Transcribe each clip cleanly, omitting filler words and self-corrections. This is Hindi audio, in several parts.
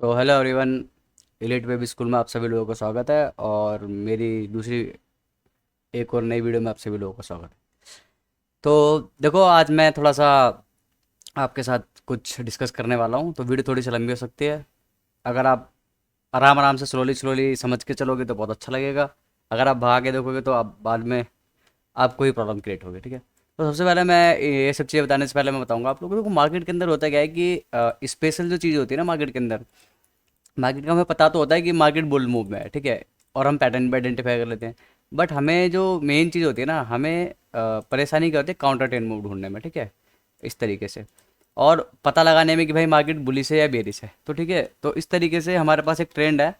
तो hello everyone. Elite web school में आप सभी लोगों का स्वागत है और मेरी दूसरी एक और नई वीडियो में आप सभी लोगों का स्वागत है। तो देखो, आज मैं थोड़ा सा आपके साथ कुछ डिस्कस करने वाला हूँ, तो वीडियो थोड़ी सी लंबी हो सकती है। अगर आप आराम आराम से स्लोली स्लोली समझ के चलोगे तो बहुत अच्छा लगेगा। अगर आप भाग के देखोगे तो आप बाद में आपको ही प्रॉब्लम क्रिएट होगी, ठीक है। तो सबसे पहले मैं ये सब चीज़ें बताने से पहले मैं बताऊंगा आप लोगों को मार्केट के अंदर होता क्या है कि स्पेशल जो चीज़ होती है ना मार्केट के अंदर, मार्केट का हमें पता तो होता है कि मार्केट बुल मूव में है, ठीक है। और हम पैटर्न भी आइडेंटिफाई कर लेते हैं। बट हमें जो मेन चीज़ होती है ना, हमें परेशानी क्या होती है काउंटर ट्रेंड मूव ढूंढने में, ठीक है। इस तरीके से और पता लगाने में कि भाई मार्केट बुलिश है या बेरिश है, तो ठीक है। तो इस तरीके से हमारे पास एक ट्रेंड है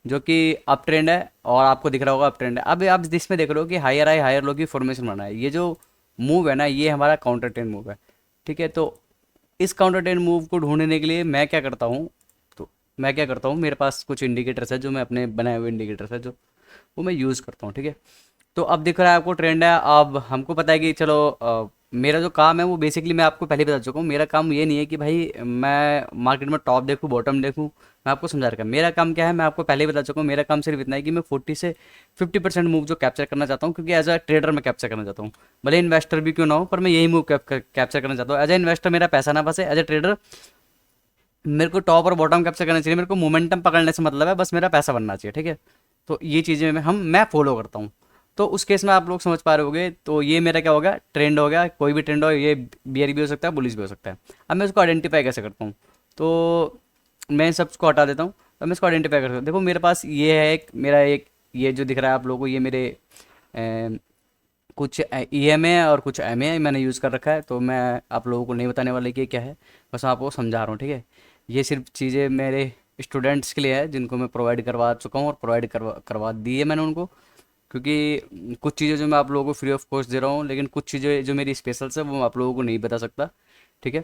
जो कि अप ट्रेंड है, और आपको दिख रहा होगा अप ट्रेंड है। अब आप इसमें देख रहे हो कि हायर हाई हायर लो की फॉर्मेशन बना है। ये जो मूव है ना, ये हमारा काउंटर ट्रेंड मूव है, ठीक है। तो इस काउंटर ट्रेंड मूव को ढूंढने के लिए मैं क्या करता हूँ, तो मैं क्या करता हूँ, मेरे पास कुछ इंडिकेटर्स है जो मैं अपने बनाए हुए इंडिकेटर्स है जो वो मैं यूज़ करता हूँ, ठीक है। तो अब दिख रहा है आपको ट्रेंड है। अब हमको पता है कि चलो मेरा जो काम है वो बेसिकली मैं आपको पहले ही बता चुका हूँ। मेरा काम ये नहीं है कि भाई मैं मार्केट में टॉप देखूँ बॉटम देखूँ, मैं आपको समझा रखा है। मेरा काम क्या है मैं आपको पहले ही बता चुका हूँ। मेरा काम सिर्फ इतना है कि मैं 40 से 50% मूव जो कैप्चर करना चाहता हूँ, क्योंकि एज अ ट्रेडर मैं कैप्चर करना चाहता हूँ। भले इन्वेस्टर भी क्यों ना हो, पर मैं यही मूव कैप्चर करना चाहता हूँ। एज अ इन्वेस्टर मेरा पैसा ना फंसे, एज अ ट्रेडर मेरे को टॉप और बॉटम कैप्चर करना चाहिए। मेरे को मोमेंटम पकड़ने से मतलब है, बस मेरा पैसा बनना चाहिए, ठीक है। तो ये चीज़ें मैं फॉलो करता हूँ। तो उस केस में आप लोग समझ पा रहे होगे। तो ये मेरा क्या हो गया, ट्रेंड हो गया। कोई भी ट्रेंड हो, ये बियर भी हो सकता है, बुलिश भी हो सकता है। अब मैं उसको आइडेंटिफाई कैसे करता हूँ, तो मैं इन सबको हटा देता हूँ। तो मैं इसको आइडेंटिफाई करता हूँ। देखो मेरे पास ये है एक मेरा एक ये जो दिख रहा है आप लोगों को, ये मेरे कुछ ई एम ए और कुछ एम ए मैंने यूज़ कर रखा है। तो मैं आप लोगों को नहीं बताने वाला कि ये क्या है, बस मैं आपको समझा रहा हूँ, ठीक है। ये सिर्फ चीज़ें मेरे स्टूडेंट्स के लिए है जिनको मैं प्रोवाइड करवा चुका हूँ और प्रोवाइड करवा करवा दी है मैंने उनको। क्योंकि कुछ चीज़ें जो मैं आप लोगों को फ्री ऑफ कॉस्ट दे रहा हूँ, लेकिन कुछ चीज़ें जो मेरी स्पेशल्स है वो मैं आप लोगों को नहीं बता सकता, ठीक है।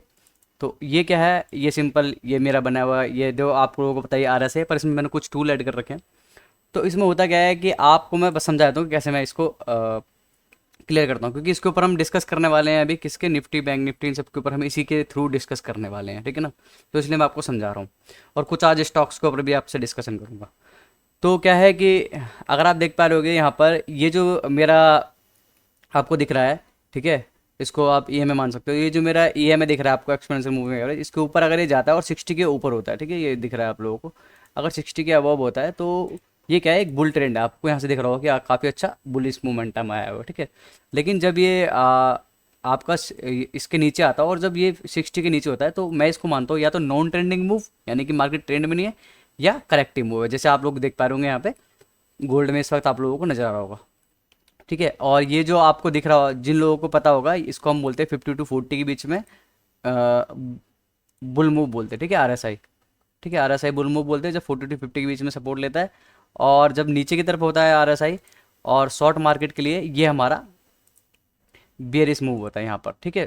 तो ये क्या है, ये सिंपल ये मेरा बना हुआ ये जो आप लोगों को पता ही आ रहा है, पर इसमें मैंने कुछ टूल ऐड कर रखे हैं। तो इसमें होता क्या है कि आपको मैं बस समझाता हूँ कि कैसे मैं इसको क्लियर करता हूँ, क्योंकि इसके ऊपर हम डिस्कस करने वाले हैं अभी किसके, निफ्टी बैंक निफ्टी इन सब के ऊपर हम इसी के थ्रू डिस्कस करने वाले हैं, ठीक है ना। तो इसलिए मैं आपको समझा रहा हूँ। और कुछ आज स्टॉक्स के ऊपर भी आपसे डिस्कशन करूँगा। तो क्या है कि अगर आप देख पा रहे होगे यहाँ पर ये जो मेरा आपको दिख रहा है, ठीक है। इसको आप ई एम ए मान सकते हो। ये जो मेरा ई एम ए दिख रहा है आपको, एक्सपेंसिव मूविंग एवरेज, इसके ऊपर अगर ये जाता है और 60 के ऊपर होता है, ठीक है, ये दिख रहा है आप लोगों को। अगर 60 के अबव होता है तो ये क्या है, एक बुल ट्रेंड है। आपको यहाँ से दिख रहा होगा कि काफ़ी अच्छा बुलिश मोमेंटम आया हुआ है, ठीक है। लेकिन जब ये आपका इसके नीचे आता है और जब ये 60 के नीचे होता है, तो मैं इसको मानता हूँ या तो नॉन ट्रेंडिंग मूव, यानी कि मार्केट ट्रेंड में नहीं है, या करेक्टिव मूव है, जैसे आप लोग देख पा रहे होंगे यहाँ पे गोल्ड में इस वक्त आप लोगों को नजर आ रहा होगा, ठीक है। और ये जो आपको दिख रहा हो, जिन लोगों को पता होगा, इसको हम बोलते हैं 50 to 40 के बीच में बुल मूव बोलते हैं, ठीक है, आर एस आई, ठीक है। R S I bull move बोलते हैं जब 40 to 50 के बीच में सपोर्ट लेता है। और जब नीचे की तरफ होता है आर एस आई, और शॉर्ट मार्केट के लिए ये हमारा बेरिश मूव होता है यहाँ पर, ठीक है,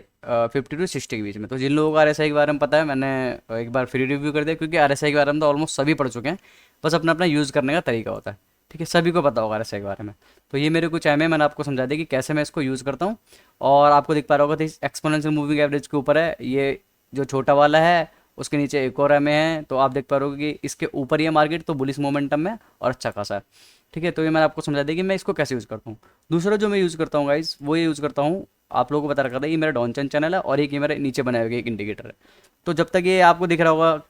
50 to 60 के बीच में। तो जिन लोगों को आर एस आई के बारे में पता है, मैंने एक बार फ्री रिव्यू कर दिया, क्योंकि आर एस आई के बारे में तो ऑलमोस्ट सभी पढ़ चुके हैं। बस अपना अपना यूज़ करने का तरीका होता है, ठीक है, सभी को पता होगा आर एस आई के बारे में। तो ये मेरे कुछ एम है, मैंने आपको समझा दिया कि कैसे मैं इसको यूज़ करता हूँ। और आपको दिख पा रहा होगा तो एक्सपोनेंशियल मूविंग एवरेज के ऊपर है ये जो छोटा वाला है, उसके नीचे एक और एम है। तो आप देख पा रहे हो कि इसके ऊपर ये मार्केट तो बुलिस मोमेंटम में और अच्छा खासा है, ठीक है। तो ये मैंने आपको समझा दिया कि मैं इसको कैसे यूज़ करता हूँ। दूसरा जो मैं यूज़ करता हूँ गाइस, वो ये यूज़ करता हूँ, आप लोगों को बता रखा था, ये मेरा डॉनचन चैनल है और एक ये मेरे नीचे बनाए हुए एक इंडिकेटर है। तो जब तक ये आपको दिख रहा होगा,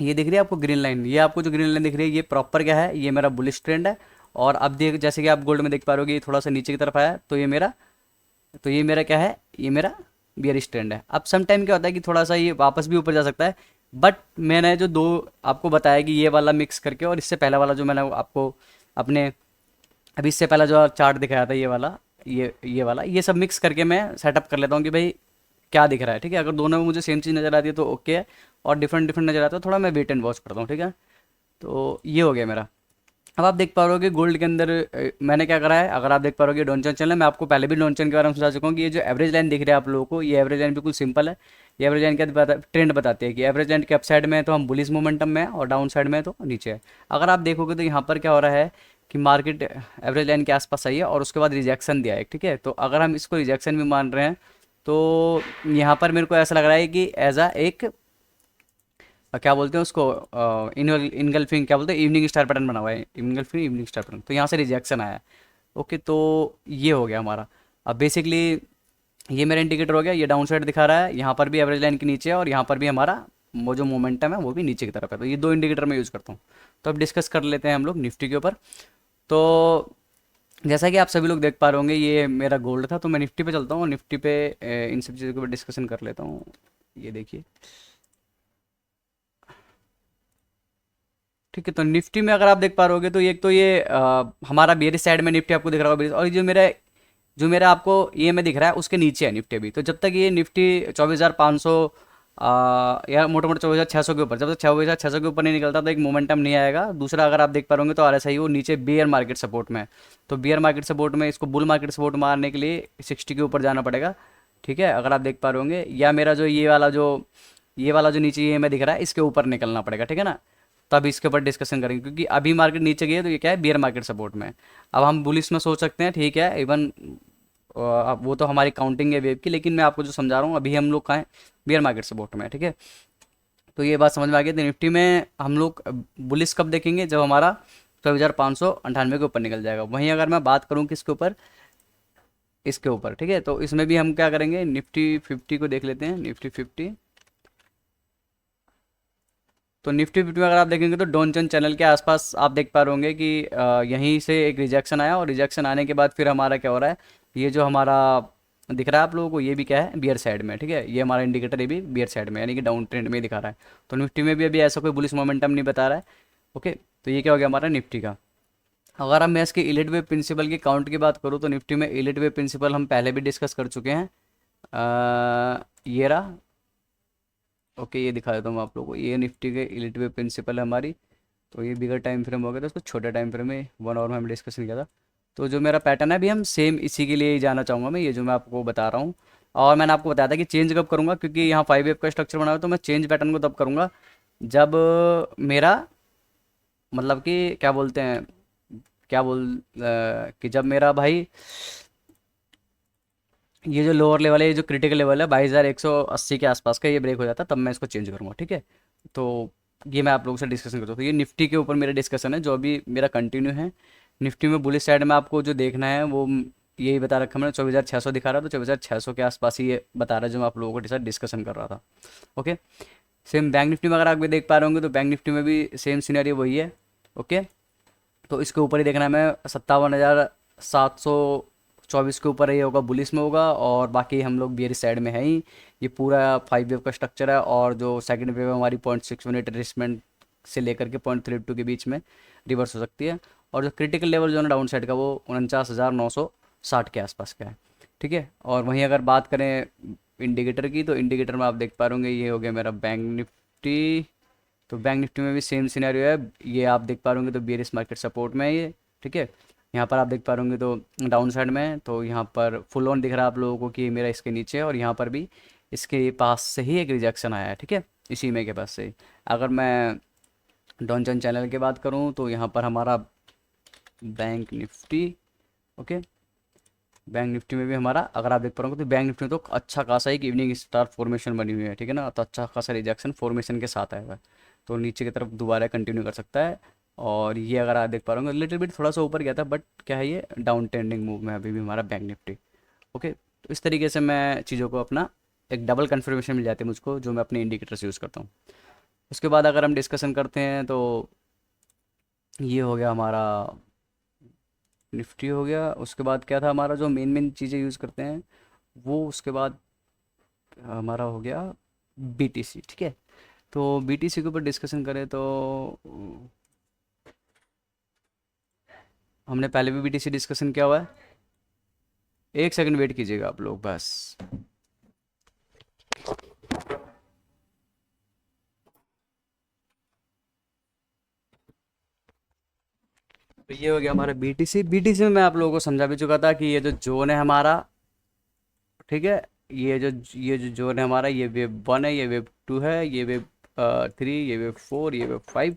ये दिख रही है आपको ग्रीन लाइन, ये आपको जो ग्रीन लाइन दिख रही है ये प्रॉपर क्या है, ये मेरा बुलिश ट्रेंड है। और अब देख, जैसे कि आप गोल्ड में देख पा रहे हो कि ये थोड़ा सा नीचे की तरफ आया, तो ये मेरा क्या है, ये मेरा बियरिश ट्रेंड है। अब सम टाइम क्या होता है कि थोड़ा सा ये वापस भी ऊपर जा सकता है। बट मैंने जो दो आपको बताया कि ये वाला मिक्स करके और इससे पहला वाला जो मैंने आपको अपने अभी इससे पहला जो चार्ट दिखाया था, ये वाला, ये वाला, ये सब मिक्स करके मैं सेटअप कर लेता हूँ कि भाई क्या दिख रहा है, ठीक है। अगर दोनों में मुझे सेम चीज़ नज़र आती है तो ओके है, और डिफरेंट डिफरेंट नज़र आता है थोड़ा मैं वेट एंड वॉच करता हूँ, ठीक है। तो ये हो गया मेरा। अब आप देख पा रहे हो कि गोल्ड के अंदर मैंने क्या करा है, अगर आप देख पा रहे हो कि डॉनचन चैनल है, मैं आपको पहले भी डॉनचन के बारे में समझा चुका हूँ कि ये जो एवरेज लाइन दिख रही है आप लोगों को, ये एवरेज लाइन बिल्कुल सिंपल है। ये एवरेज लाइन क्या ट्रेंड बताती है कि एवरेज लाइन के अप साइड में है तो हम बुलिस मोमेंटम में है, और डाउन साइड में है तो नीचे है। अगर आप देखोगे तो यहाँ पर क्या हो रहा है कि मार्केट एवरेज लाइन के आसपास आई है और उसके बाद रिजेक्शन दिया है, ठीक है। तो अगर हम इसको रिजेक्शन भी मान रहे हैं, तो यहाँ पर मेरे को ऐसा लग रहा है कि एज अ एक क्या बोलते हैं उसको, इनगल्फिंग क्या बोलते हैं, इवनिंग स्टार पैटर्न बना हुआ है, इनगल्फिंग इवनिंग स्टार पैटर्न, तो यहाँ से रिजेक्शन आया है। ओके, तो ये हो गया हमारा। अब बेसिकली ये मेरा इंडिकेटर हो गया, ये डाउन साइड दिखा रहा है, यहाँ पर भी एवरेज लाइन के नीचे है, और यहाँ पर भी हमारा वो जो मोमेंटम है वो भी नीचे की तरफ है। तो ये दो इंडिकेटर मैं यूज़ करता हूँ। तो अब डिस्कस कर लेते हैं हम लोग निफ्टी के ऊपर। तो जैसा कि आप सभी लोग देख पा रहे होंगे, ये मेरा गोल्ड था, तो मैं निफ्टी पे चलता हूँ, निफ्टी पे इन सब चीज़ों के ऊपर डिस्कशन कर लेता हूँ। ये देखिए, ठीक है। तो निफ्टी में अगर आप देख पा रहे होगे, तो एक तो ये हमारा बेरिश साइड में निफ्टी आपको दिख रहा होगा बेरिश, और ये जो मेरा आपको ये में दिख रहा है उसके नीचे है निफ्टी भी। तो जब तक ये निफ्टी 24,500 या मोटा मोटा 24,600 के ऊपर, जब तक 24,600 के ऊपर नहीं निकलता तो एक मोमेंटम नहीं आएगा। दूसरा, अगर आप देख पा रहे होंगे तो आरएसआई वो नीचे बियर मार्केट सपोर्ट में है। तो बियर मार्केट सपोर्ट में इसको बुल मार्केट सपोर्ट मारने के लिए 60 के ऊपर जाना पड़ेगा। ठीक है, अगर आप देख पा रहे होंगे, या मेरा जो ये वाला जो नीचे ये में दिख रहा है इसके ऊपर निकलना पड़ेगा, ठीक है ना। तब इसके ऊपर डिस्कशन करेंगे, क्योंकि अभी मार्केट नीचे गई है तो ये क्या है, बियर मार्केट सपोर्ट में है। अब हम बुलिश में सोच सकते हैं, ठीक है, इवन अब वो तो हमारी काउंटिंग है वेव की, लेकिन मैं आपको जो समझा रहा हूँ, अभी हम लोग कहाँ हैं, बियर मार्केट सपोर्ट में है, ठीक है। तो ये बात समझ में आ गई। तो निफ्टी में हम लोग बुलिस कब देखेंगे, जब हमारा 24,598 के ऊपर निकल जाएगा। वहीं अगर मैं बात करूँ किसके ऊपर, इसके ऊपर, ठीक है, तो इसमें भी हम क्या करेंगे, निफ्टी 50 को देख लेते हैं, निफ्टी 50। तो निफ्टी फिफ्टी में अगर आप देखेंगे तो डोनचन चैनल के आसपास आप देख पा रहे होंगे कि यहीं से एक रिजेक्शन आया, और रिजेक्शन आने के बाद फिर हमारा क्या हो रहा है, ये जो हमारा दिख रहा है आप लोगों को, ये भी क्या है, बियर साइड में, ठीक है। ये हमारा इंडिकेटर ये भी बियर साइड में, यानी कि डाउन ट्रेंड में ही दिखा रहा है। तो निफ्टी में भी अभी ऐसा कोई बुलिश मोमेंटम नहीं बता रहा है। ओके, तो ये क्या हो गया हमारा निफ्टी का। अगर हम मैं इसके इलिट वेव प्रिंसिपल की काउंट की बात करूँ, तो निफ्टी में इलिट वेव प्रिंसिपल हम पहले भी डिस्कस कर चुके हैं। ये रहा। ओके, ये दिखा देता हूँ मैं आप लोगों को, ये निफ्टी के इलिट वेव प्रिंसिपल है हमारी। तो ये बिगर टाइम फ्रेम हो गया था, उसको छोटे टाइम फ्रेम में 1 आवर में हम डिस्कशन किया था। तो जो मेरा पैटर्न है अभी हम सेम इसी के लिए ही जाना चाहूँगा मैं, ये जो मैं आपको बता रहा हूँ। और मैंने आपको बताया था कि चेंज कब करूँगा, क्योंकि यहाँ 5 वेव का स्ट्रक्चर बना हुआ है, तो मैं चेंज पैटर्न को तब करूँगा जब मेरा मतलब कि क्या बोलते हैं, कि जब मेरा भाई ये जो लोअर लेवल है, ये जो क्रिटिकल लेवल है 22,180 के आसपास का, ये ब्रेक हो जाता तब मैं इसको चेंज करूँगा, ठीक है। तो ये मैं आप लोगों से डिस्कशन करता हूँ। तो ये निफ्टी के ऊपर मेरा डिस्कशन है जो अभी मेरा कंटिन्यू है। निफ्टी में बुलिश साइड में आपको जो देखना है वो यही बता रखा मैंने, 24,600 दिखा रहा है, तो 24,600 के आसपास ही ये बता रहा है जो मैं आप लोगों के साथ डिस्कशन कर रहा था। ओके, सेम बैंक निफ्टी में अगर आप भी देख पा रहे होंगे, तो बैंक निफ्टी में भी सेम सीनरी वही है। ओके, तो इसके ऊपर ही देखना है मैं, 57,724 के ऊपर ही होगा, बुलिस में होगा, और बाकी हम लोग बियर साइड में है ही। ये पूरा 5 वेव का स्ट्रक्चर है, और जो सेकंड वेव है हमारी 0.6 मिनट रिट्रेसमेंट से लेकर के 0.32 के बीच में रिवर्स हो सकती है। और जो क्रिटिकल लेवल जो है ना डाउन साइड का, वो 49,960 के आसपास का है, ठीक है। और वहीं अगर बात करें इंडिकेटर की, तो इंडिकेटर में आप देख पा रहे होंगे, ये हो गया मेरा बैंक निफ्टी। तो बैंक निफ्टी में भी सेम सिनेरियो है, ये आप देख पा रहे होंगे, तो बेरिश मार्केट सपोर्ट में है ये, ठीक है। यहाँ पर आप देख पा रहे होंगे तो डाउन साइड में है, तो यहाँ पर फुल ऑन दिख रहा है आप लोगों को कि मेरा इसके नीचे है, और यहाँ पर भी इसके पास से ही एक रिजेक्शन आया है, ठीक है, इसी में के पास से ही। अगर मैं डॉनचन चैनल की बात करूँ, तो यहाँ पर हमारा bank Nifty, okay, bank Nifty में भी हमारा अगर आप देख पा रहे हो, तो बैंक निफ्टी में तो अच्छा खासा एक इवनिंग स्टार फॉर्मेशन बनी हुई है, ठीक है ना। तो अच्छा खासा रिजेक्शन फॉर्मेशन के साथ आया हुआ है, तो नीचे की तरफ दोबारा कंटिन्यू कर सकता है। और ये अगर आप देख पा रहे हो, लिटिल बिट थोड़ा सा ऊपर गया था, बट क्या है, ये डाउन ट्रेंडिंग मूव में अभी भी हमारा बैंक निफ्टी। ओके, तो इस तरीके से मैं चीज़ों को अपना एक डबल कन्फर्मेशन मिल जाती है मुझको, जो मैं अपने इंडिकेटर से यूज़ करता हूँ। उसके बाद अगर हम डिस्कशन करते हैं, तो ये हो गया हमारा निफ्टी हो गया। उसके बाद क्या था हमारा, जो मेन मेन चीज़ें यूज़ करते हैं वो, उसके बाद हमारा हो गया बीटीसी, ठीक है। तो बीटीसी के ऊपर डिस्कशन करें, तो हमने पहले भी बीटीसी डिस्कशन किया हुआ है। एक सेकंड वेट कीजिएगा आप लोग बस। तो ये हो गया हमारा बीटीसी। बीटीसी में मैं आप लोगों को समझा भी चुका था कि ये जो जोन है हमारा, ठीक है, ये जो जोन है हमारा, ये वेव 1 है, ये वेव 2 है, ये वेव 3, ये वेव 4, ये वेव 5।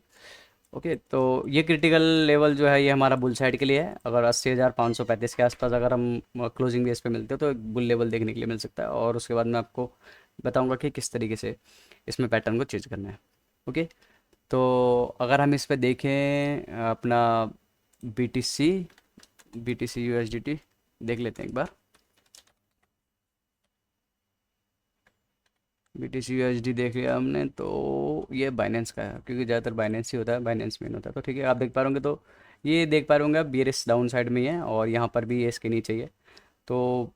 ओके, तो ये क्रिटिकल लेवल जो है ये हमारा बुल साइड के लिए है। अगर 80,535 के आसपास अगर हम क्लोजिंग बेस पे मिलते हो, तो एक बुल लेवल देखने के लिए मिल सकता है। और उसके बाद मैं आपको बताऊंगा कि किस तरीके से इसमें पैटर्न को चेंज करना है। ओके। तो अगर हम इस पे देखें अपना बी टी सी, USDT देख लेते हैं एक बार। BTC USD देख लिया हमने, तो ये बाइनेंस का है क्योंकि ज़्यादातर बाइनेंस ही होता है, बाइनेंस मेन होता है। तो ठीक है, आप देख पा रहे होंगे, तो ये देख पा रहे होंगे आप, बीएरएस डाउन साइड में ही है और यहाँ पर भी ये इसके नीचे ही है। तो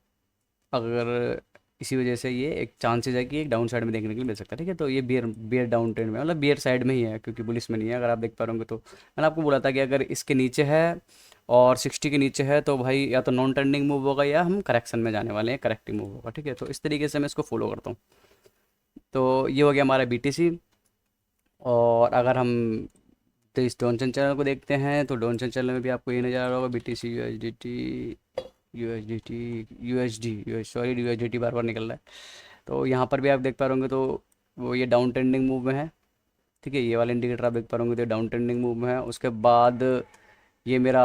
अगर इसी वजह से ये एक चांसेस है कि एक डाउन साइड में देखने के लिए मिल सकता है। ठीक है, तो ये बियर बियर डाउन ट्रेंड में, मतलब बियर साइड में ही है क्योंकि बुलिस में नहीं है। अगर आप देख पा रहे होंगे, तो मैंने आपको बोला था कि अगर इसके नीचे है और 60 के नीचे है तो भाई या तो नॉन ट्रेंडिंग मूव होगा या हम करेक्शन में जाने वाले हैं, करेक्टिंग मूव होगा। ठीक है, तो इस तरीके से मैं इसको फॉलो करता हूँ। तो ये हो गया हमारा BTC। और अगर हम तो इस डॉनचन चैनल को देखते हैं, तो डॉनचन चैनल में भी आपको ये नज़र आ रहा होगा, BTC USD सॉरी USDT बार बार निकल रहा है। तो यहाँ पर भी आप देख पा रहे होंगे, तो वो ये डाउन ट्रेंडिंग मूव में है। ठीक है, ये वाला इंडिकेटर आप देख पा रहे होंगे, तो डाउन ट्रेंडिंग मूव में है। उसके बाद ये मेरा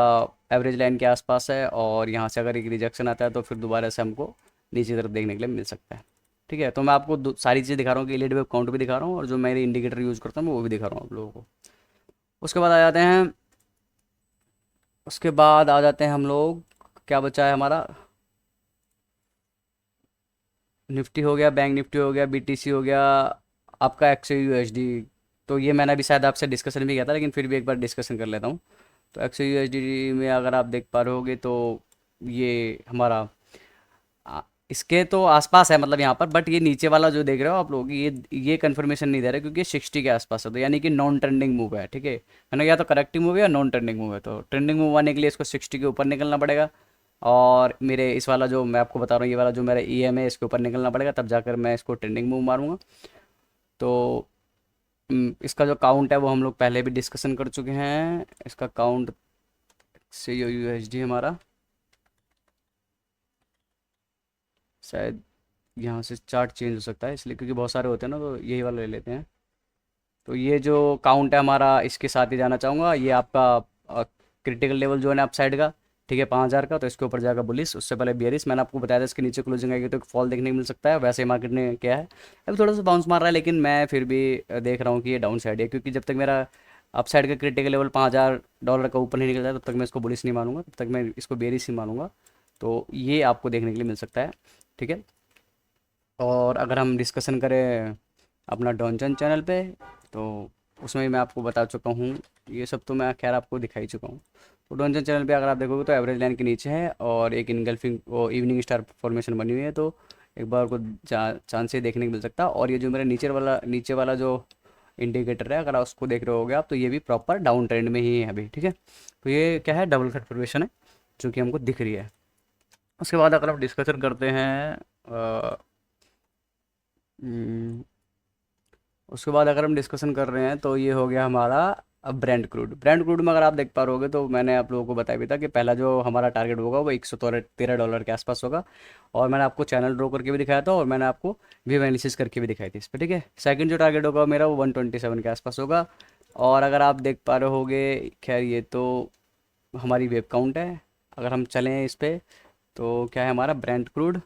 एवरेज लाइन के आसपास है और यहाँ से अगर एक रिजेक्शन आता है तो फिर दोबारा से हमको नीचे तरफ देखने के लिए मिल सकता है। ठीक है, तो मैं आपको सारी चीज़ें दिखा रहा हूँ कि एलईडी वेव काउंट भी दिखा रहा हूँ और जो मेरे इंडिकेटर यूज़ करता हूँ मैं वो भी दिखा रहा हूँ आप लोगों को। उसके बाद आ जाते हैं, हम लोग, क्या बचा है हमारा, निफ्टी हो गया, बैंक निफ्टी हो गया, BTC हो गया, आपका XAUUSD। तो ये मैंने अभी शायद आपसे डिस्कशन भी किया था, लेकिन फिर भी एक बार डिस्कशन कर लेता हूँ। तो XAUUSD में अगर आप देख पा रहे होगे, तो ये हमारा इसके तो आसपास है, मतलब यहाँ पर, बट ये नीचे वाला जो देख रहे हो आप लोग, ये कंफर्मेशन नहीं दे रहा क्योंकि 60 के आसपास है, तो यानी कि नॉन ट्रेंडिंग मूव है। ठीक है, मैंने या तो करेक्टिंग मूव है या नॉन ट्रेंडिंग मूव है। तो ट्रेंडिंग मूव आने के लिए इसको 60 के ऊपर निकलना पड़ेगा और मेरे इस वाला जो मैं आपको बता रहा हूँ, ये वाला जो मेरा EM है, इसके ऊपर निकलना पड़ेगा, तब जाकर मैं इसको ट्रेंडिंग मूव मारूंगा। तो इसका जो काउंट है वो हम लोग पहले भी डिस्कशन कर चुके हैं। इसका काउंट से USD हमारा शायद यहाँ से चार्ट चेंज हो सकता है इसलिए, क्योंकि बहुत सारे होते हैं ना, तो यही वाला ले लेते हैं। तो ये जो काउंट है हमारा, इसके साथ ही जाना चाहूँगा। ये आपका क्रिटिकल लेवल जो है ना अप साइड का, ठीक है, 5,000 का, तो इसके ऊपर जाएगा बुलिस, उससे पहले बियरिस। मैंने आपको बताया था इसके नीचे क्लोजिंग आएगी तो एक फॉल देखने को मिल सकता है। वैसे मार्केट ने क्या है, अभी थोड़ा सा बाउंस मार रहा है, लेकिन मैं फिर भी देख रहा हूँ कि ये डाउन साइड है, क्योंकि जब तक मेरा अप साइड का क्रिटिकल लेवल $5,000 का ऊपर नहीं निकल जाए तब तक मैं इसको बुलिस नहीं मानूंगा, तब तक मैं इसको बेरिस ही मानूंगा। तो ये आपको देखने के लिए मिल सकता है। ठीक है, और अगर हम डिस्कशन करें अपना डॉनचन चैनल पे, तो उसमें भी मैं आपको बता चुका हूँ, ये सब तो मैं खैर आपको दिखा ही चुका हूँ। तो डॉनचन चैनल पे अगर आप देखोगे तो एवरेज लाइन के नीचे है और एक इनगल्फिंग वो इवनिंग स्टार फॉर्मेशन बनी हुई है, तो एक बार को चांस से देखने को मिल सकता है। और ये जो मेरा नीचे वाला जो इंडिकेटर है, अगर आप उसको देख रहे होगे आप, तो ये भी प्रॉपर डाउन ट्रेंड में ही है अभी। ठीक है, तो ये क्या है, डबल कट फॉर्मेशन है जो कि हमको दिख रही है। उसके बाद अगर हम डिस्कशन करते हैं हम्म, उसके बाद अगर हम डिस्कशन कर रहे हैं, तो ये हो गया हमारा अब ब्रांड क्रूड में अगर आप देख पा रहे होगे, तो मैंने आप लोगों को बताया भी था कि पहला जो हमारा टारगेट होगा वो $113 के आसपास होगा। और मैंने आपको चैनल ड्रॉ करके भी दिखाया था और मैंने आपको वेव एनालिसिस करके भी दिखाई थी इस पर। ठीक है, सेकंड जो टारगेट होगा मेरा वो 127 के आसपास होगा। और अगर आप देख पा रहे होगे, खैर ये तो हमारी वेब काउंट है। अगर हम चलें इस पर, तो क्या है हमारा ब्रांड क्रूड,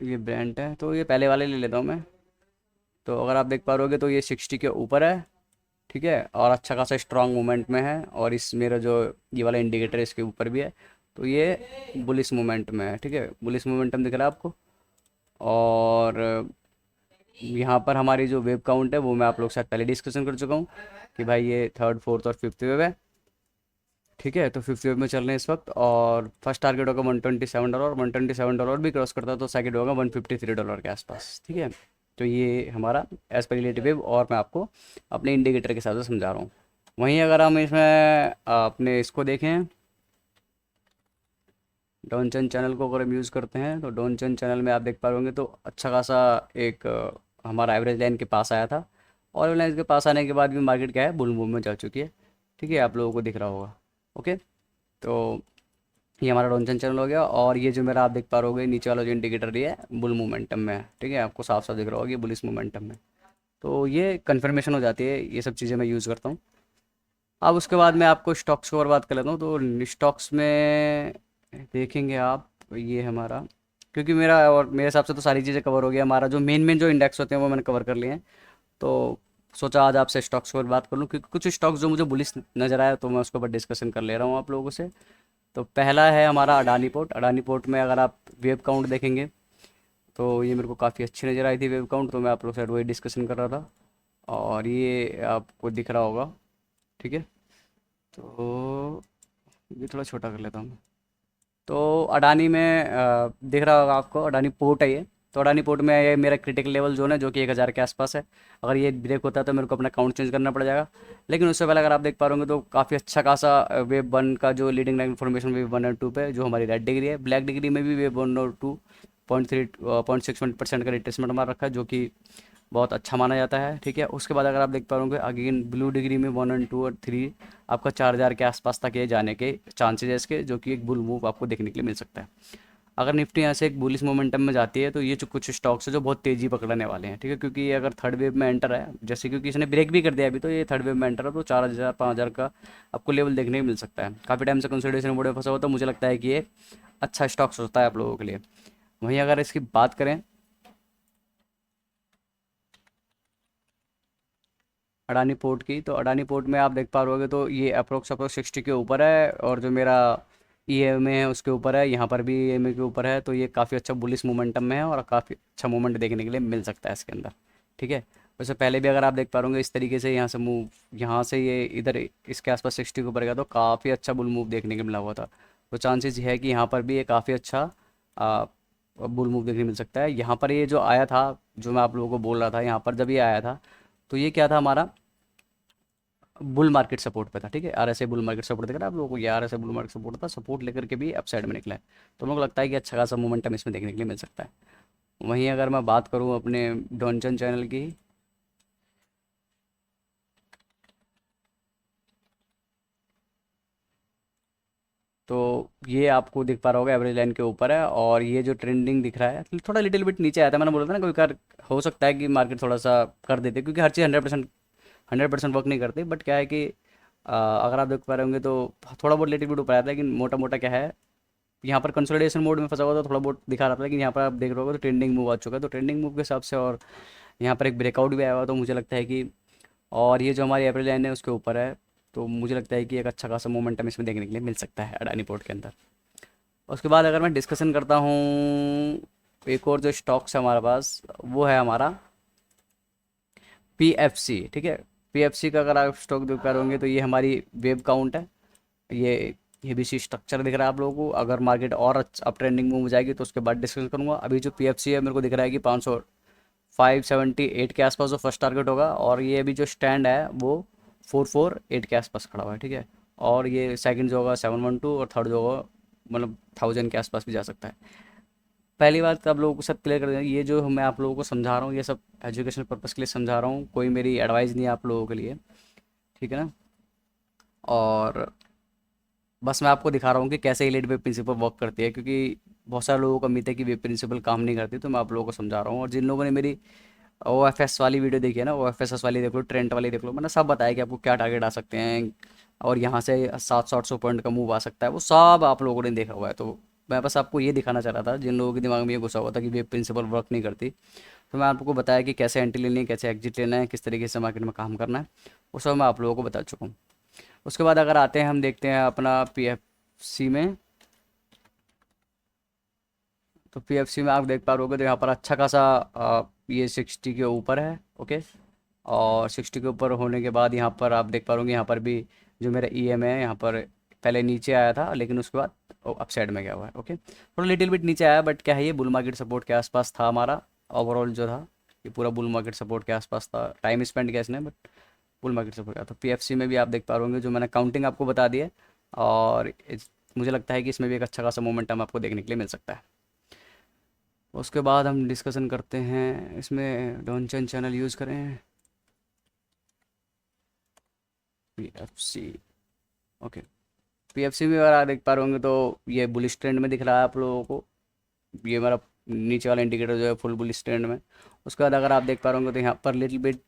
ये ब्रांड है, तो ये पहले वाले ले लेता हूँ मैं। तो अगर आप देख पा रहे होगे, तो ये 60 के ऊपर है। ठीक है, और अच्छा खासा स्ट्रांग मूवमेंट में है, और इस मेरा जो ये वाला इंडिकेटर है इसके ऊपर भी है, तो ये बुलिस मूवमेंट में है। ठीक है, बुलिस मोमेंटम दिख रहा है आपको। और यहाँ पर हमारी जो वेब काउंट है वो मैं आप लोग के साथ पहले डिस्कशन कर चुका हूँ कि भाई ये थर्ड फोर्थ और फिफ्थ वेव है। ठीक है, तो फिफ्थ वेव में चल रहे हैं इस वक्त, और फर्स्ट टारगेट होगा $127, $127 भी क्रॉस करता है तो सेकंड होगा $153 के आसपास। ठीक है, तो ये हमारा एज पर रिलेटिव वेव, और मैं आपको अपने इंडिकेटर के हिसाब से समझा रहा हूँ। वहीं अगर हम इसमें अपने इसको देखें, डॉनचन चैनल को अगर हम यूज़ करते हैं, तो डॉनचन चैनल में आप देख पा रहे होंगे, तो अच्छा खासा एक हमारा एवरेज लाइन के पास आया था, और लाइन के पास आने के बाद भी मार्केट क्या है, बुल मूव में जा चुकी है। ठीक है, आप लोगों को दिख रहा होगा। ओके, तो ये हमारा डॉनचन चैनल हो गया, और ये जो मेरा आप देख पा रहे होगे नीचे वाला जो इंडिकेटर ये है बुल मोमेंटम में है। ठीक है, आपको साफ साफ दिख रहा होगा ये बुलिस मोमेंटम में। तो ये कन्फर्मेशन हो जाती है, ये सब चीज़ें मैं यूज़ करता हूँ। अब उसके बाद मैं आपको स्टॉक्स के और बात कर लेता हूँ। तो स्टॉक्स में देखेंगे आप, ये हमारा क्योंकि मेरा और मेरे हिसाब से तो सारी चीज़ें कवर हो गया, हमारा जो मेन मेन जो इंडेक्स होते हैं वो मैंने कवर कर लिए हैं। तो सोचा आज आपसे स्टॉक्स पर बात कर लूँ, क्योंकि कुछ स्टॉक्स जो मुझे बुलिश नज़र आया तो मैं उसके ऊपर डिस्कशन कर ले रहा हूँ आप लोगों से। तो पहला है हमारा अडानी पोर्ट। अडानी पोर्ट में अगर आप वेब काउंट देखेंगे तो ये मेरे को काफ़ी अच्छी नज़र आई थी वेब काउंट, तो मैं आप लोग से वही डिस्कशन कर रहा था। और ये आपको दिख रहा होगा, ठीक है। तो ये थोड़ा छोटा कर लेता हूँ। तो अडानी में दिख रहा होगा आपको, अडानी पोर्ट है ये। तो अडानी पोर्ट में ये मेरा क्रिटिकल लेवल जोन है जो कि 1,000 के आसपास है। अगर ये ब्रेक होता है तो मेरे को अपना अकाउंट चेंज करना पड़ जाएगा। लेकिन उससे पहले अगर आप देख पा रहे होंगे तो काफ़ी अच्छा खासा वेब वन का जो leading line information web one और टू पे जो हमारी रेड डिग्री है, ब्लैक डिग्री में भी वेब वन और टू 0.6% का रिट्रेसमेंट मार रखा है, जो कि बहुत अच्छा माना जाता है, ठीक है। उसके बाद अगर आप देख पा रहे होंगे अगेन ब्लू डिग्री में वन एंड टू और थ्री आपका 4,000 के आसपास तक ये जाने के चांसेस है इसके, जो कि एक बुल मूव आपको देखने के लिए मिल सकता है। अगर निफ्टी यहाँ से एक बुलिश मोमेंटम में जाती है तो ये जो कुछ स्टॉक्स है जो बहुत तेज़ी पकड़ने वाले हैं, ठीक है। क्योंकि ये अगर थर्ड वेव में एंटर है, जैसे क्योंकि इसने ब्रेक भी कर दिया अभी, तो ये थर्ड वेव में एंटर है तो 4,000 5,000 का आपको लेवल देखने को मिल सकता है। काफ़ी टाइम से कंसोलिडेशन मोड में फंसा हुआ, तो मुझे लगता है कि ये अच्छा स्टॉक्स होता है आप लोगों के लिए। वहीं अगर इसकी बात करें अडानी पोर्ट की, तो अडानी पोर्ट में आप देख पा रहे होगे तो ये अप्रोक्स अप्रोक्स 60 के ऊपर है, और जो मेरा ईएमए है उसके ऊपर है, यहाँ पर भी ईएमए के ऊपर है। तो ये काफ़ी अच्छा बुलिस मोमेंटम में है और काफ़ी अच्छा मोमेंट देखने के लिए मिल सकता है इसके अंदर, ठीक है। वैसे पहले भी अगर आप देख पा रहे होंगे इस तरीके से यहाँ से मूव, यहाँ से ये इधर इसके आसपास 60 के ऊपर गया तो काफ़ी अच्छा बुल मूव देखने को मिला हुआ था। तो चांसेस है कि यहाँ पर भी ये काफ़ी अच्छा बुल मूव देखने को मिल सकता है। यहाँ पर ये जो आया था, जो मैं आप लोगों को बोल रहा था, यहाँ पर जब ये आया था तो ये क्या था, हमारा बुल मार्केट सपोर्ट पे था, ठीक है। आरएसआई बुल मार्केट सपोर्ट देख रहा है आप लोगों को, ये आरएसआई बुल मार्केट सपोर्ट था, सपोर्ट लेकर के भी अप साइड में निकला है। तो मेरे को लगता है कि अच्छा खासा मोमेंटम इसमें देखने के लिए मिल सकता है। वहीं अगर मैं बात करूँ अपने डॉनचन चैनल की, तो ये आपको दिख पा रहा होगा एवरेज लाइन के ऊपर है, और ये जो ट्रेंडिंग दिख रहा है थोड़ा लिटिल बिट नीचे आया था। मैंने बोला था ना, कोई कार हो सकता है कि मार्केट थोड़ा सा कर देते, क्योंकि हर चीज़ 100% वर्क नहीं करती। बट क्या है कि अगर आप देख पा रहे होंगे तो थोड़ा बहुत लिटिल बिट ऊपर आया था, लेकिन मोटा मोटा क्या है, यहाँ पर कंसोलिडेशन मोड में फंसा हुआ था, थोड़ा बहुत दिखा रहा था। लेकिन यहाँ पर आप देख रहे होगे तो ट्रेंडिंग मूव आ चुका है, तो ट्रेंडिंग मूव के हिसाब से और यहाँ पर एक ब्रेकआउट भी आया हुआ, तो मुझे लगता है कि, और ये जो हमारी अप्रैल लाइन है उसके ऊपर है, तो मुझे लगता है कि एक अच्छा खासा मोमेंटम इसमें देखने के लिए मिल सकता है अडानी पोर्ट के अंदर। उसके बाद अगर मैं डिस्कशन करता हूँ एक और जो स्टॉक्स है हमारे पास, वो है हमारा पीएफसी, ठीक है। पीएफसी का अगर आप स्टॉक देख पा रहे होंगे तो ये हमारी वेब काउंट है। ये ये भी सी स्ट्रक्चर दिख रहा है आप लोगों को। अगर मार्केट और अप ट्रेंडिंग मूव हो जाएगी तो उसके बाद डिस्कस करूंगा। अभी जो पीएफसी है मेरे को दिख रहा है कि 578 के आसपास जो फर्स्ट टारगेट होगा, और ये अभी जो स्टैंड है वो 448 के आसपास खड़ा हुआ है, ठीक है। और ये सेकंड जो होगा 712, और थर्ड जो होगा मतलब 1000 के आसपास भी जा सकता है। पहली बात तो आप लोगों को सब क्लियर कर दें, ये जो मैं आप लोगों को समझा रहा हूँ ये सब एजुकेशनल पर्पज़ के लिए समझा रहा हूँ, कोई मेरी एडवाइस नहीं है आप लोगों के लिए, ठीक है ना। और बस मैं आपको दिखा रहा हूँ कि कैसे इलीट वेब प्रिंसिपल वर्क करती है, क्योंकि बहुत सारे लोगों को उम्मीद है कि वेब प्रिंसिपल काम नहीं करती, तो मैं आप लोगों को समझा रहा हूँ। और जिन लोगों ने मेरी ओ एफ एस वाली वीडियो देखी है ना, ओ एफ एस वाली देख लो, ट्रेंट वाली देख लो, मैंने सब बताया कि आपको क्या टारगेट आ सकते हैं, और यहाँ से 700-800 पॉइंट का मूव आ सकता है, वो सब आप लोगों ने देखा हुआ है। तो मैं बस आपको ये दिखाना चाह रहा था, जिन लोगों के दिमाग में ये घुसा हुआ था कि वेब प्रिंसिपल वर्क नहीं करती, तो मैं आपको बताया कि कैसे एंट्री लेनी है, कैसे एग्जिट लेना है, किस तरीके से मार्केट में काम करना है, वो सब मैं आप लोगों को बता चुका हूँ। उसके बाद अगर आते हैं हम देखते हैं अपना पीएफसी में, तो पीएफसी में आप देख पा रहे होगे तो यहाँ पर अच्छा खासा ये 60 के ऊपर है, ओके। और 60 के ऊपर होने के बाद यहाँ पर आप देख पा रहे होंगे, यहाँ पर भी जो मेरा ईएम है यहाँ पर पहले नीचे आया था, लेकिन उसके बाद अपसाइड में गया हुआ है, ओके। थोड़ा लिटिल बिट नीचे आया, बट क्या है, ये बुल मार्केट सपोर्ट के आसपास था हमारा। ओवरऑल जो था ये पूरा बुल मार्केट सपोर्ट के आसपास था, टाइम स्पेंड किया इसने, बट बुल मार्केट सपोर्ट का। तो पीएफसी में भी आप देख पा रहे होंगे जो मैंने काउंटिंग आपको बता दी है, और मुझे लगता है कि इसमें भी एक अच्छा खासा मोमेंटम आपको देखने के लिए मिल सकता है। उसके बाद हम डिस्कशन करते हैं इसमें डॉनचन चैनल यूज़ करें, पीएफसी, ओके। पीएफसी में अगर आप देख पा रहे होंगे तो ये बुलिश ट्रेंड में दिख रहा है आप लोगों को। ये हमारा नीचे वाला इंडिकेटर जो है फुल बुलिश ट्रेंड में। उसके बाद अगर आप देख पा रहे होंगे तो यहाँ पर लिटिल बिट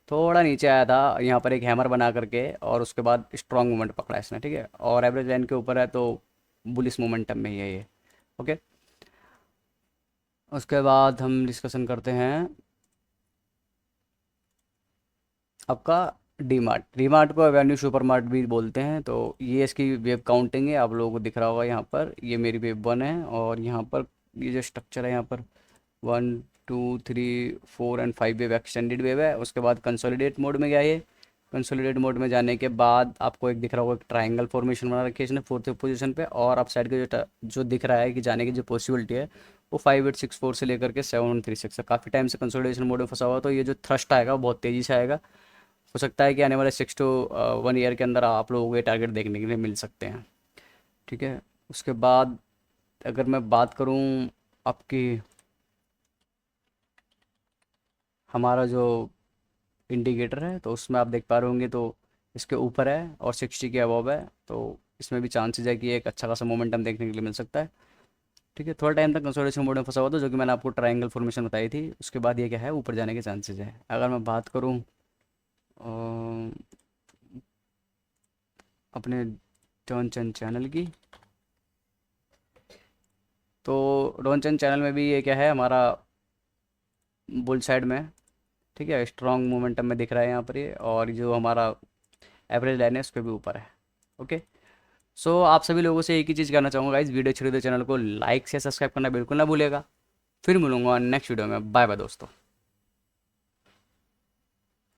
थोड़ा नीचे आया था, यहाँ पर एक हैमर बना करके, और उसके बाद स्ट्रॉन्ग मूवमेंट पकड़ा इसने, ठीक है। और एवरेज लाइन के ऊपर है, तो बुलिश मोमेंटम में ही है ये, ओके। उसके बाद हम डिस्कशन करते हैं आपका डी मार्ट। डी मार्ट को एवेन्यू सुपर मार्ट भी बोलते हैं। तो ये इसकी वेब काउंटिंग है, आप लोगों को दिख रहा होगा यहाँ पर। ये मेरी वेब वन है, और यहाँ पर ये जो स्ट्रक्चर है यहाँ पर 1 2 3 4 एंड 5 वेब एक्सटेंडेड वेब है। उसके बाद कंसोलिडेट मोड में गया ये। कंसोलिडेट मोड में जाने के बाद आपको एक दिख रहा होगा, एक ट्राइंगल फॉर्मेशन बना रखी है इसने फोर्थ पोजीशन पे। और आप साइड के जो दिख रहा है कि जाने की जो पॉसिबिलिटी है वो 5864 से लेकर के 736 है। काफ़ी टाइम से कंसोलिडेशन मोड में फंसा हुआ, तो ये जो थ्रस्ट आएगा वो बहुत तेज़ी से आएगा। हो सकता है कि आने वाले 6 to 1 ईयर के अंदर आप लोगों को ये टारगेट देखने के लिए मिल सकते हैं। ठीक है। उसके बाद अगर मैं बात करूं आपकी, हमारा जो इंडिकेटर है तो उसमें आप देख पा रहे होंगे, तो इसके ऊपर है और 60 के अबव है। तो इसमें भी चांसेस है कि एक अच्छा खासा मोमेंटम देखने के लिए मिल सकता है। ठीक है। थोड़ा टाइम तक कंसोलिडेशन मोड में फंसा हुआ था, जो कि मैंने आपको ट्रायंगल फॉर्मेशन बताई थी। उसके बाद ये क्या है, ऊपर जाने के चांसेस है। अगर मैं बात करूं अपने टर्न चंद चैनल की, तो डॉन चंद चैनल में भी ये क्या है हमारा बुल साइड में। ठीक है, स्ट्रॉन्ग मोमेंटम में दिख रहा है यहाँ पर ये, और जो हमारा एवरेज लाइन है उस पर भी ऊपर है। ओके। सो आप सभी लोगों से एक ही चीज़ कहना चाहूँगा, इस वीडियो अच्छी लगी तो चैनल को लाइक से सब्सक्राइब करना बिल्कुल ना भूलेगा। फिर मिलूंगा नेक्स्ट वीडियो में। बाय बाय दोस्तों।